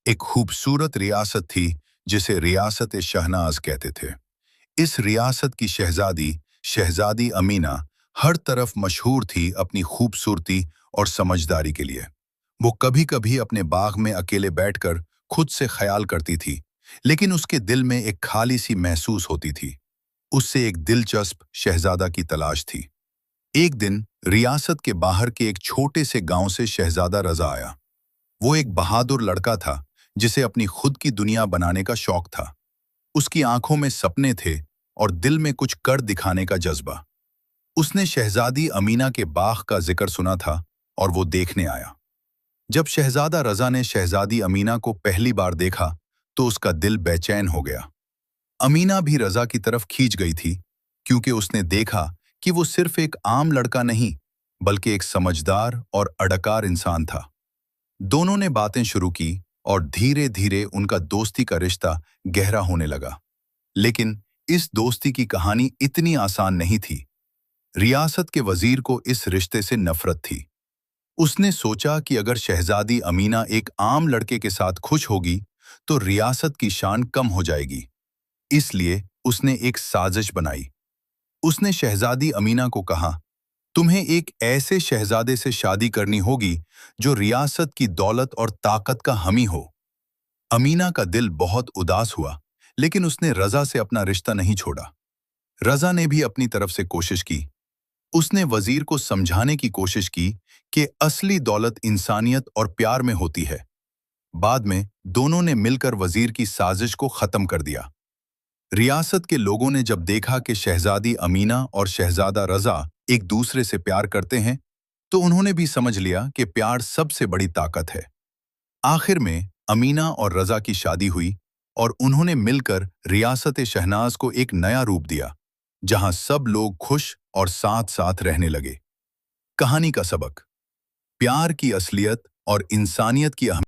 एक खूबसूरत रियासत थी जिसे रियासत शहनाज कहते थे। इस रियासत की शहजादी शहजादी अमीना हर तरफ मशहूर थी अपनी खूबसूरती और समझदारी के लिए। वो कभी-कभी अपने बाग में अकेले बैठकर खुद से ख्याल करती थी, लेकिन उसके दिल में एक खाली सी महसूस होती थी। उससे एक दिलचस्प शहजादा की तलाश थी। एक दिन रियासत के बाहर के एक छोटे से गांव से शहजादा रजा आया। वो एक बहादुर लड़का था जिसे अपनी खुद की दुनिया बनाने का शौक था। उसकी आंखों में सपने थे और दिल में कुछ कर दिखाने का जज्बा। उसने शहजादी अमीना के बाग का जिक्र सुना था और वो देखने आया। जब शहजादा रजा ने शहजादी अमीना को पहली बार देखा तो उसका दिल बेचैन हो गया। अमीना भी रजा की तरफ खींच गई थी, क्योंकि उसने देखा कि वो सिर्फ एक आम लड़का नहीं, बल्कि एक समझदार और अड़कार इंसान था। दोनों ने बातें शुरू की और धीरे धीरे उनका दोस्ती का रिश्ता गहरा होने लगा। लेकिन इस दोस्ती की कहानी इतनी आसान नहीं थी। रियासत के वजीर को इस रिश्ते से नफरत थी। उसने सोचा कि अगर शहजादी अमीना एक आम लड़के के साथ खुश होगी तो रियासत की शान कम हो जाएगी। इसलिए उसने एक साजिश बनाई। उसने शहजादी अमीना को कहा, तुम्हें एक ऐसे शहजादे से शादी करनी होगी जो रियासत की दौलत और ताकत का हामी हो। अमीना का दिल बहुत उदास हुआ, लेकिन उसने रजा से अपना रिश्ता नहीं छोड़ा। रजा ने भी अपनी तरफ से कोशिश की। उसने वजीर को समझाने की कोशिश की कि असली दौलत इंसानियत और प्यार में होती है। बाद में दोनों ने मिलकर वजीर की साजिश को खत्म कर दिया। रियासत के लोगों ने जब देखा कि शहजादी अमीना और शहजादा रजा एक दूसरे से प्यार करते हैं, तो उन्होंने भी समझ लिया कि प्यार सबसे बड़ी ताकत है। आखिर में अमीना और रजा की शादी हुई और उन्होंने मिलकर रियासत शहनाज को एक नया रूप दिया, जहां सब लोग खुश और साथ साथ रहने लगे। कहानी का सबक: प्यार की असलियत और इंसानियत की अहमियत